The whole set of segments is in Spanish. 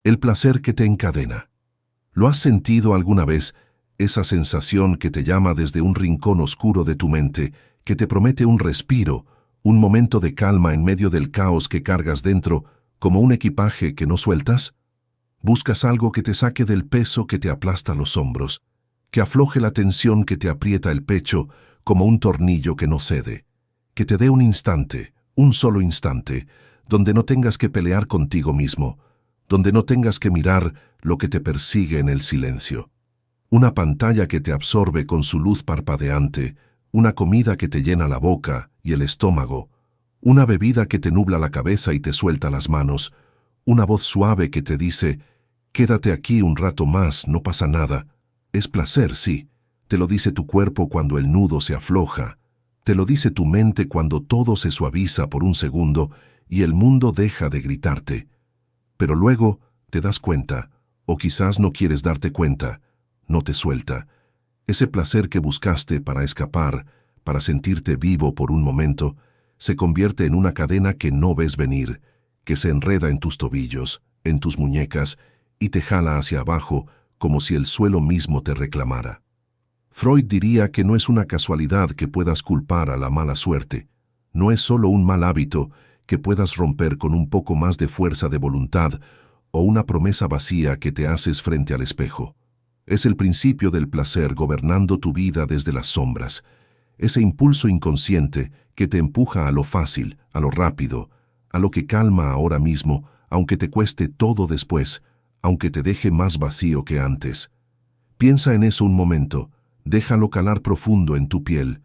El placer que te encadena. ¿Lo has sentido alguna vez? Esa sensación que te llama desde un rincón oscuro de tu mente, que te promete un respiro, un momento de calma en medio del caos que cargas dentro, como un equipaje que no sueltas. Buscas algo que te saque del peso que te aplasta los hombros, que afloje la tensión que te aprieta el pecho como un tornillo que no cede, que te dé un instante, un solo instante, donde no tengas que pelear contigo mismo, donde no tengas que mirar lo que te persigue en el silencio. Una pantalla que te absorbe con su luz parpadeante, una comida que te llena la boca y el estómago, una bebida que te nubla la cabeza y te suelta las manos, una voz suave que te dice, quédate aquí un rato más, no pasa nada. Es placer, sí. Te lo dice tu cuerpo cuando el nudo se afloja, te lo dice tu mente cuando todo se suaviza por un segundo y el mundo deja de gritarte. Pero luego te das cuenta, o quizás no quieres darte cuenta, no te suelta. Ese placer que buscaste para escapar, para sentirte vivo por un momento, se convierte en una cadena que no ves venir, que se enreda en tus tobillos, en tus muñecas, y te jala hacia abajo como si el suelo mismo te reclamara. Freud diría que no es una casualidad que puedas culpar a la mala suerte, no es solo un mal hábito que puedas romper con un poco más de fuerza de voluntad o una promesa vacía que te haces frente al espejo. Es el principio del placer gobernando tu vida desde las sombras, ese impulso inconsciente que te empuja a lo fácil, a lo rápido, a lo que calma ahora mismo, aunque te cueste todo después, aunque te deje más vacío que antes. Piensa en eso un momento, déjalo calar profundo en tu piel.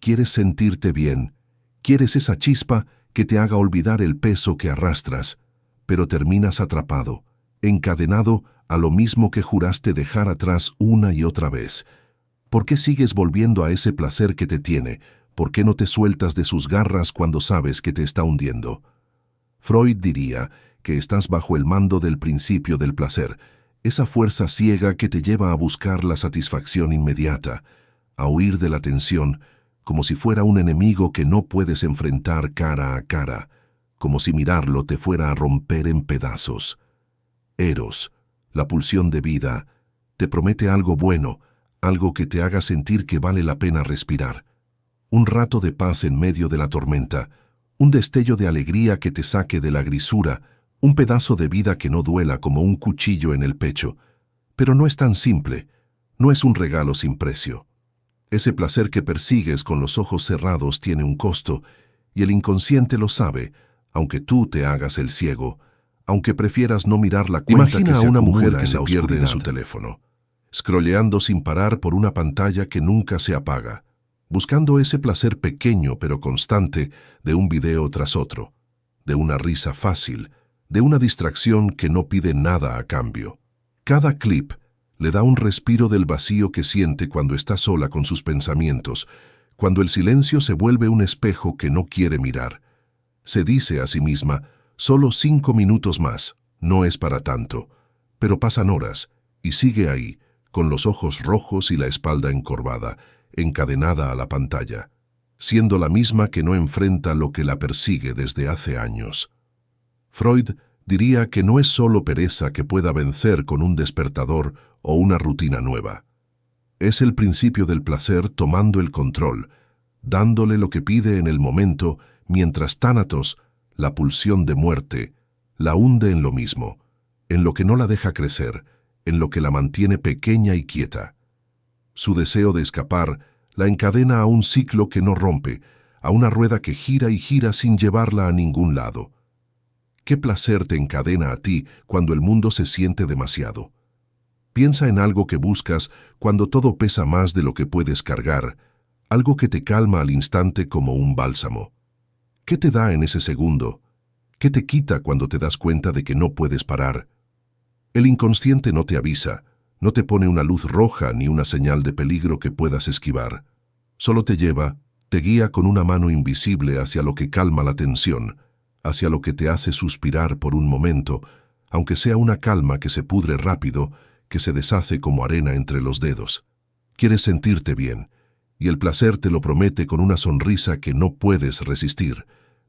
¿Quieres sentirte bien? ¿Quieres esa chispa que te haga olvidar el peso que arrastras, pero terminas atrapado, encadenado a lo mismo que juraste dejar atrás una y otra vez? ¿Por qué sigues volviendo a ese placer que te tiene? ¿Por qué no te sueltas de sus garras cuando sabes que te está hundiendo? Freud diría que estás bajo el mando del principio del placer, esa fuerza ciega que te lleva a buscar la satisfacción inmediata, a huir de la tensión, como si fuera un enemigo que no puedes enfrentar cara a cara, como si mirarlo te fuera a romper en pedazos. Eros, la pulsión de vida, te promete algo bueno, algo que te haga sentir que vale la pena respirar. Un rato de paz en medio de la tormenta, un destello de alegría que te saque de la grisura, un pedazo de vida que no duela como un cuchillo en el pecho. Pero no es tan simple, no es un regalo sin precio. Ese placer que persigues con los ojos cerrados tiene un costo, y el inconsciente lo sabe, aunque tú te hagas el ciego, aunque prefieras no mirar la cuenta. Imagina a una mujer que se pierde en su teléfono, scrolleando sin parar por una pantalla que nunca se apaga, buscando ese placer pequeño pero constante de un video tras otro, de una risa fácil, de una distracción que no pide nada a cambio. Cada clip le da un respiro del vacío que siente cuando está sola con sus pensamientos, cuando el silencio se vuelve un espejo que no quiere mirar. Se dice a sí misma, solo 5 minutos más, no es para tanto, pero pasan horas, y sigue ahí, con los ojos rojos y la espalda encorvada, encadenada a la pantalla, siendo la misma que no enfrenta lo que la persigue desde hace años. Freud diría que no es solo pereza que pueda vencer con un despertador o una rutina nueva. Es el principio del placer tomando el control, dándole lo que pide en el momento, mientras Tánatos, la pulsión de muerte, la hunde en lo mismo, en lo que no la deja crecer, en lo que la mantiene pequeña y quieta. Su deseo de escapar la encadena a un ciclo que no rompe, a una rueda que gira y gira sin llevarla a ningún lado. ¿Qué placer te encadena a ti cuando el mundo se siente demasiado? Piensa en algo que buscas cuando todo pesa más de lo que puedes cargar, algo que te calma al instante como un bálsamo. ¿Qué te da en ese segundo? ¿Qué te quita cuando te das cuenta de que no puedes parar? El inconsciente no te avisa, no te pone una luz roja ni una señal de peligro que puedas esquivar. Solo te lleva, te guía con una mano invisible hacia lo que calma la tensión, hacia lo que te hace suspirar por un momento, aunque sea una calma que se pudre rápido, que se deshace como arena entre los dedos. Quieres sentirte bien, y el placer te lo promete con una sonrisa que no puedes resistir,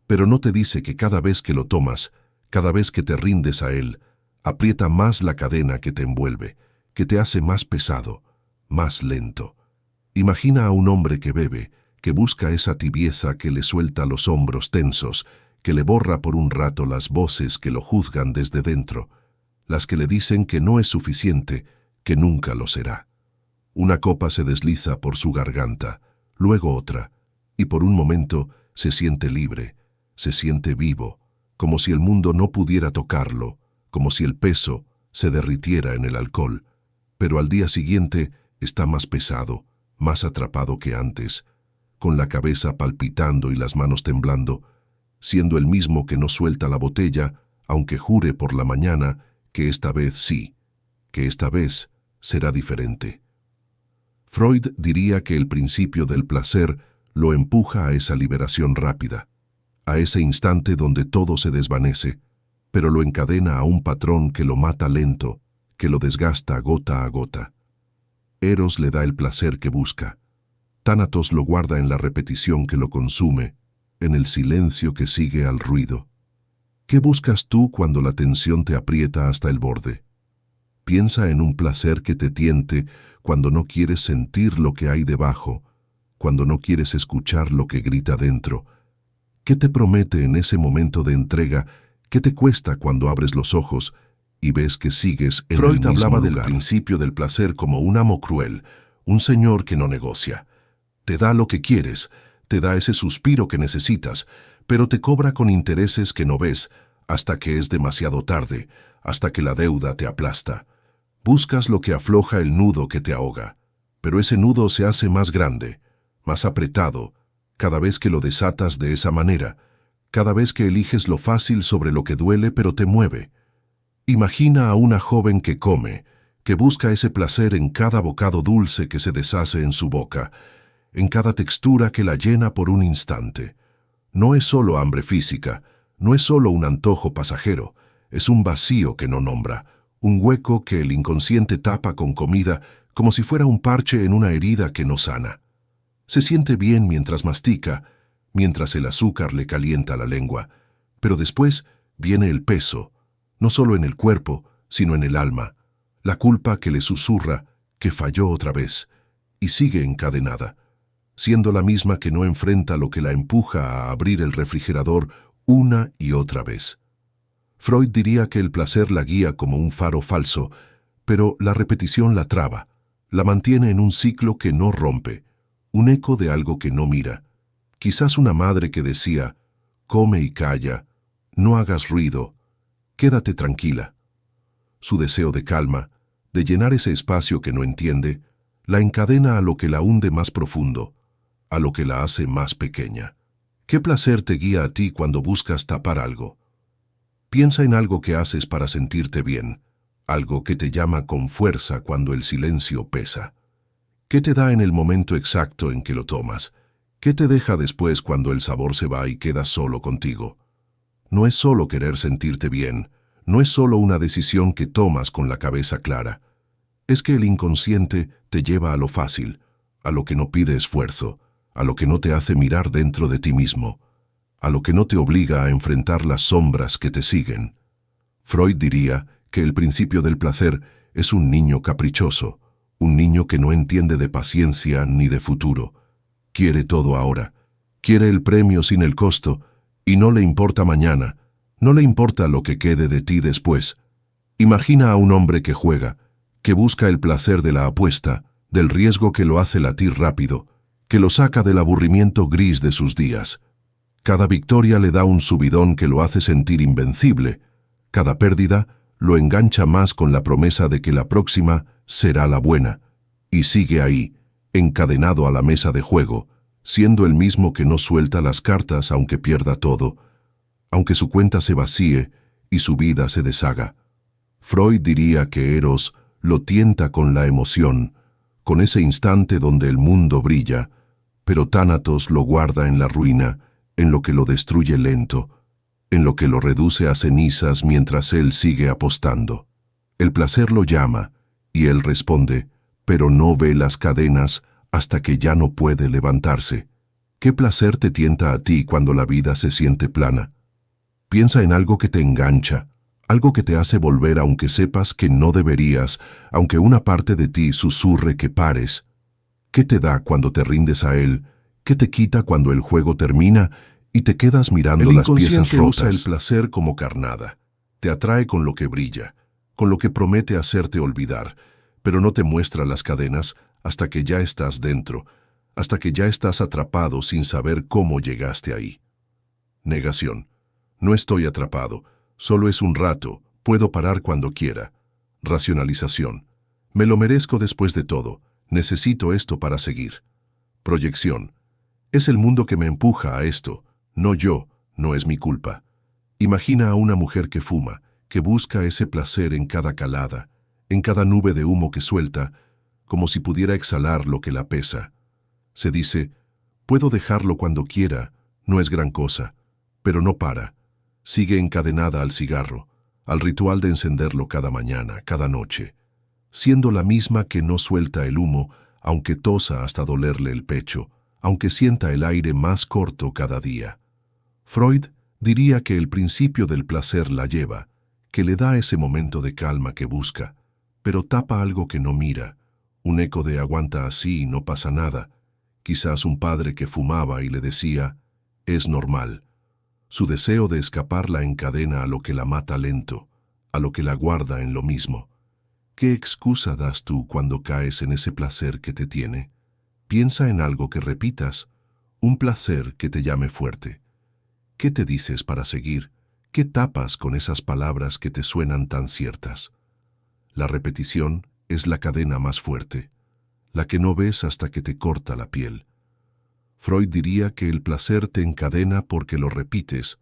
pero no te dice que cada vez que lo tomas, cada vez que te rindes a él, aprieta más la cadena que te envuelve, que te hace más pesado, más lento. Imagina a un hombre que bebe, que busca esa tibieza que le suelta los hombros tensos, que le borra por un rato las voces que lo juzgan desde dentro, las que le dicen que no es suficiente, que nunca lo será. Una copa se desliza por su garganta, luego otra, y por un momento se siente libre, se siente vivo, como si el mundo no pudiera tocarlo, como si el peso se derritiera en el alcohol, pero al día siguiente está más pesado, más atrapado que antes, con la cabeza palpitando y las manos temblando, siendo el mismo que no suelta la botella, aunque jure por la mañana que esta vez sí, que esta vez será diferente. Freud diría que el principio del placer lo empuja a esa liberación rápida, a ese instante donde todo se desvanece, pero lo encadena a un patrón que lo mata lento, que lo desgasta gota a gota. Eros le da el placer que busca. Tánatos lo guarda en la repetición que lo consume, en el silencio que sigue al ruido. ¿Qué buscas tú cuando la tensión te aprieta hasta el borde? Piensa en un placer que te tiente cuando no quieres sentir lo que hay debajo, cuando no quieres escuchar lo que grita dentro. ¿Qué te promete en ese momento de entrega? ¿Qué te cuesta cuando abres los ojos y ves que sigues en el mismo lugar? Freud hablaba del principio del placer como un amo cruel, un señor que no negocia. Te da lo que quieres, te da ese suspiro que necesitas, pero te cobra con intereses que no ves, hasta que es demasiado tarde, hasta que la deuda te aplasta. Buscas lo que afloja el nudo que te ahoga, pero ese nudo se hace más grande, más apretado, cada vez que lo desatas de esa manera, cada vez que eliges lo fácil sobre lo que duele pero te mueve. Imagina a una joven que come, que busca ese placer en cada bocado dulce que se deshace en su boca, en cada textura que la llena por un instante. No es solo hambre física, no es solo un antojo pasajero, es un vacío que no nombra, un hueco que el inconsciente tapa con comida como si fuera un parche en una herida que no sana. Se siente bien mientras mastica, mientras el azúcar le calienta la lengua, pero después viene el peso, no solo en el cuerpo, sino en el alma, la culpa que le susurra que falló otra vez, y sigue encadenada, siendo la misma que no enfrenta lo que la empuja a abrir el refrigerador una y otra vez. Freud diría que el placer la guía como un faro falso, pero la repetición la traba, la mantiene en un ciclo que no rompe, un eco de algo que no mira. Quizás una madre que decía, come y calla, no hagas ruido, quédate tranquila. Su deseo de calma, de llenar ese espacio que no entiende, la encadena a lo que la hunde más profundo, a lo que la hace más pequeña. ¿Qué placer te guía a ti cuando buscas tapar algo? Piensa en algo que haces para sentirte bien, algo que te llama con fuerza cuando el silencio pesa. ¿Qué te da en el momento exacto en que lo tomas? ¿Qué te deja después cuando el sabor se va y quedas solo contigo? No es solo querer sentirte bien, no es solo una decisión que tomas con la cabeza clara. Es que el inconsciente te lleva a lo fácil, a lo que no pide esfuerzo, a lo que no te hace mirar dentro de ti mismo, a lo que no te obliga a enfrentar las sombras que te siguen. Freud diría que el principio del placer es un niño caprichoso, un niño que no entiende de paciencia ni de futuro. Quiere todo ahora, quiere el premio sin el costo, y no le importa mañana, no le importa lo que quede de ti después. Imagina a un hombre que juega, que busca el placer de la apuesta, del riesgo que lo hace latir rápido, que lo saca del aburrimiento gris de sus días. Cada victoria le da un subidón que lo hace sentir invencible. Cada pérdida lo engancha más con la promesa de que la próxima será la buena. Y sigue ahí, encadenado a la mesa de juego, siendo el mismo que no suelta las cartas aunque pierda todo, aunque su cuenta se vacíe y su vida se deshaga. Freud diría que Eros lo tienta con la emoción, con ese instante donde el mundo brilla, pero Tánatos lo guarda en la ruina, en lo que lo destruye lento, en lo que lo reduce a cenizas mientras él sigue apostando. El placer lo llama, y él responde, pero no ve las cadenas hasta que ya no puede levantarse. ¿Qué placer te tienta a ti cuando la vida se siente plana? Piensa en algo que te engancha, algo que te hace volver aunque sepas que no deberías, aunque una parte de ti susurre que pares. ¿Qué te da cuando te rindes a él? ¿Qué te quita cuando el juego termina y te quedas mirando las piezas rotas? Usa el placer como carnada. Te atrae con lo que brilla, con lo que promete hacerte olvidar, pero no te muestra las cadenas hasta que ya estás dentro, hasta que ya estás atrapado sin saber cómo llegaste ahí. Negación. No estoy atrapado, solo es un rato, puedo parar cuando quiera. Racionalización. Me lo merezco después de todo, necesito esto para seguir. Proyección. Es el mundo que me empuja a esto, no yo, no es mi culpa. Imagina a una mujer que fuma, que busca ese placer en cada calada, en cada nube de humo que suelta, como si pudiera exhalar lo que la pesa. Se dice, puedo dejarlo cuando quiera, no es gran cosa, pero no para. Sigue encadenada al cigarro, al ritual de encenderlo cada mañana, cada noche, siendo la misma que no suelta el humo, aunque tosa hasta dolerle el pecho, aunque sienta el aire más corto cada día. Freud diría que el principio del placer la lleva, que le da ese momento de calma que busca, pero tapa algo que no mira, un eco de aguanta así y no pasa nada, quizás un padre que fumaba y le decía, es normal. Su deseo de escapar la encadena a lo que la mata lento, a lo que la guarda en lo mismo. ¿Qué excusa das tú cuando caes en ese placer que te tiene? Piensa en algo que repitas, un placer que te llame fuerte. ¿Qué te dices para seguir? ¿Qué tapas con esas palabras que te suenan tan ciertas? La repetición es la cadena más fuerte, la que no ves hasta que te corta la piel. Freud diría que el placer te encadena porque lo repites,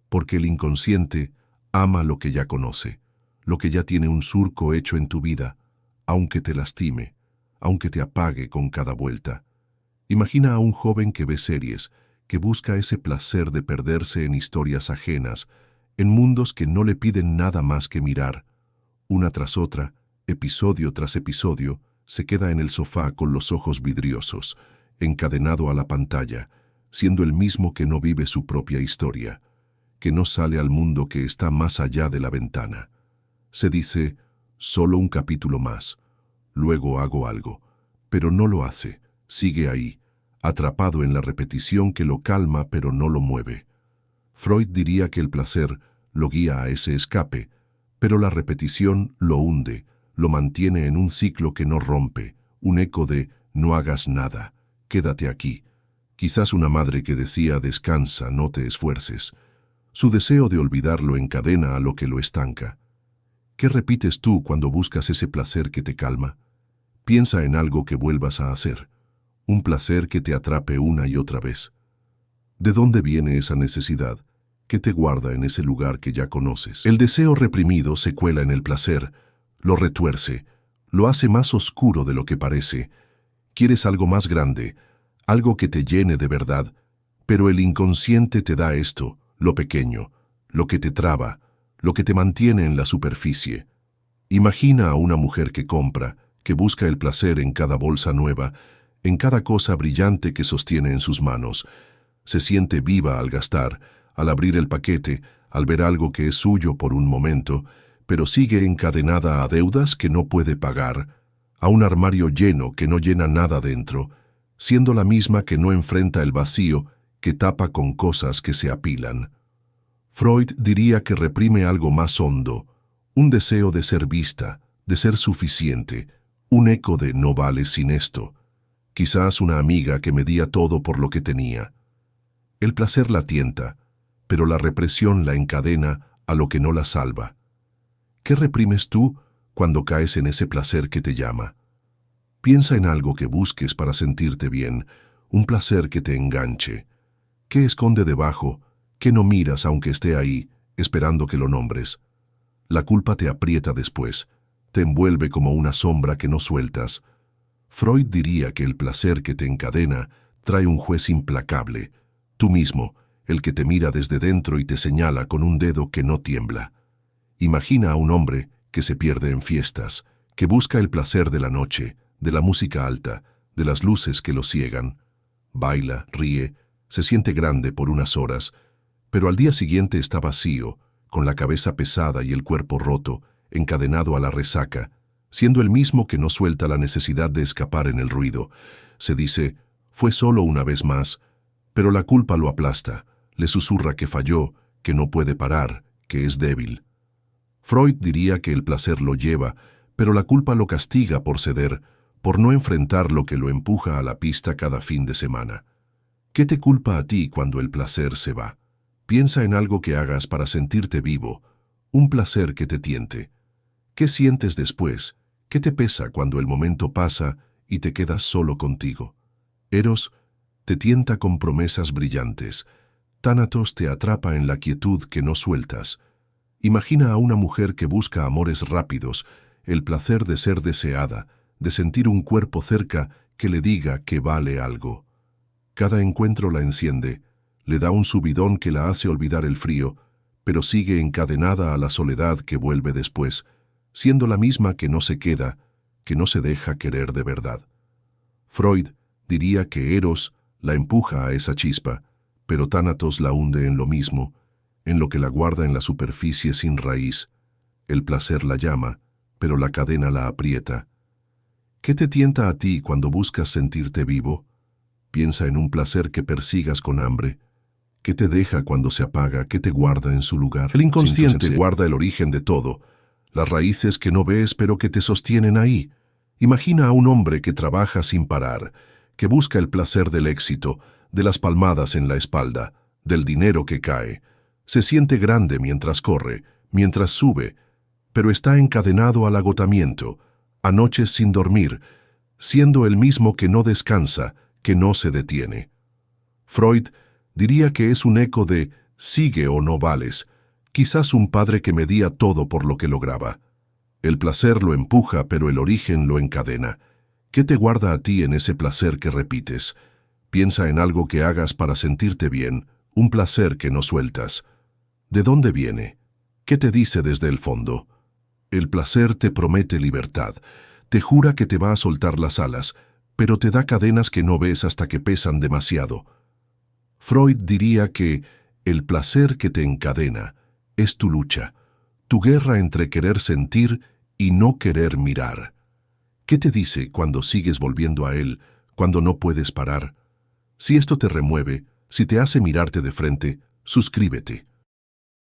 porque el inconsciente ama lo que ya conoce, lo que ya tiene un surco hecho en tu vida, aunque te lastime, aunque te apague con cada vuelta. Imagina a un joven que ve series, que busca ese placer de perderse en historias ajenas, en mundos que no le piden nada más que mirar. Una tras otra, episodio tras episodio, se queda en el sofá con los ojos vidriosos, encadenado a la pantalla, siendo el mismo que no vive su propia historia, que no sale al mundo que está más allá de la ventana. Se dice, solo un capítulo más, luego hago algo, pero no lo hace, sigue ahí, atrapado en la repetición que lo calma pero no lo mueve. Freud diría que el placer lo guía a ese escape, pero la repetición lo hunde, lo mantiene en un ciclo que no rompe, un eco de no hagas nada, quédate aquí. Quizás una madre que decía descansa, no te esfuerces. Su deseo de olvidarlo encadena a lo que lo estanca. ¿Qué repites tú cuando buscas ese placer que te calma? Piensa en algo que vuelvas a hacer, un placer que te atrape una y otra vez. ¿De dónde viene esa necesidad? ¿Qué te guarda en ese lugar que ya conoces? El deseo reprimido se cuela en el placer, lo retuerce, lo hace más oscuro de lo que parece. Quieres algo más grande, algo que te llene de verdad, pero el inconsciente te da esto, lo pequeño, lo que te traba, lo que te mantiene en la superficie. Imagina a una mujer que compra, que busca el placer en cada bolsa nueva, en cada cosa brillante que sostiene en sus manos. Se siente viva al gastar, al abrir el paquete, al ver algo que es suyo por un momento, pero sigue encadenada a deudas que no puede pagar, a un armario lleno que no llena nada dentro, siendo la misma que no enfrenta el vacío que tapa con cosas que se apilan. Freud diría que reprime algo más hondo, un deseo de ser vista, de ser suficiente, un eco de no vale sin esto. Quizás una amiga que medía todo por lo que tenía. El placer la tienta, pero la represión la encadena a lo que no la salva. ¿Qué reprimes tú cuando caes en ese placer que te llama? Piensa en algo que busques para sentirte bien, un placer que te enganche. ¿Qué esconde debajo? ¿Qué no miras aunque esté ahí, esperando que lo nombres? La culpa te aprieta después, te envuelve como una sombra que no sueltas. Freud diría que el placer que te encadena trae un juez implacable, tú mismo, el que te mira desde dentro y te señala con un dedo que no tiembla. Imagina a un hombre que se pierde en fiestas, que busca el placer de la noche, de la música alta, de las luces que lo ciegan. Baila, ríe, se siente grande por unas horas, pero al día siguiente está vacío, con la cabeza pesada y el cuerpo roto, encadenado a la resaca, siendo el mismo que no suelta la necesidad de escapar en el ruido. Se dice, fue solo una vez más, pero la culpa lo aplasta, le susurra que falló, que no puede parar, que es débil. Freud diría que el placer lo lleva, pero la culpa lo castiga por ceder, por no enfrentar lo que lo empuja a la pista cada fin de semana. ¿Qué te culpa a ti cuando el placer se va? Piensa en algo que hagas para sentirte vivo, un placer que te tiente. ¿Qué sientes después? ¿Qué te pesa cuando el momento pasa y te quedas solo contigo? Eros te tienta con promesas brillantes. Tánatos te atrapa en la quietud que no sueltas. Imagina a una mujer que busca amores rápidos, el placer de ser deseada, de sentir un cuerpo cerca que le diga que vale algo. Cada encuentro la enciende, le da un subidón que la hace olvidar el frío, pero sigue encadenada a la soledad que vuelve después, siendo la misma que no se queda, que no se deja querer de verdad. Freud diría que Eros la empuja a esa chispa, pero Tánatos la hunde en lo mismo, en lo que la guarda en la superficie sin raíz. El placer la llama, pero la cadena la aprieta. ¿Qué te tienta a ti cuando buscas sentirte vivo? Piensa en un placer que persigas con hambre. ¿Qué te deja cuando se apaga? ¿Qué te guarda en su lugar? El inconsciente guarda el origen de todo, las raíces que no ves pero que te sostienen ahí. Imagina a un hombre que trabaja sin parar, que busca el placer del éxito, de las palmadas en la espalda, del dinero que cae. Se siente grande mientras corre, mientras sube, pero está encadenado al agotamiento, a noches sin dormir, siendo el mismo que no descansa, que no se detiene. Freud diría que es un eco de «sigue o no vales», quizás un padre que medía todo por lo que lograba. El placer lo empuja, pero el origen lo encadena. ¿Qué te guarda a ti en ese placer que repites? Piensa en algo que hagas para sentirte bien, un placer que no sueltas. ¿De dónde viene? ¿Qué te dice desde el fondo? El placer te promete libertad, te jura que te va a soltar las alas, pero te da cadenas que no ves hasta que pesan demasiado. Freud diría que el placer que te encadena es tu lucha, tu guerra entre querer sentir y no querer mirar. ¿Qué te dice cuando sigues volviendo a él, cuando no puedes parar? Si esto te remueve, si te hace mirarte de frente, suscríbete.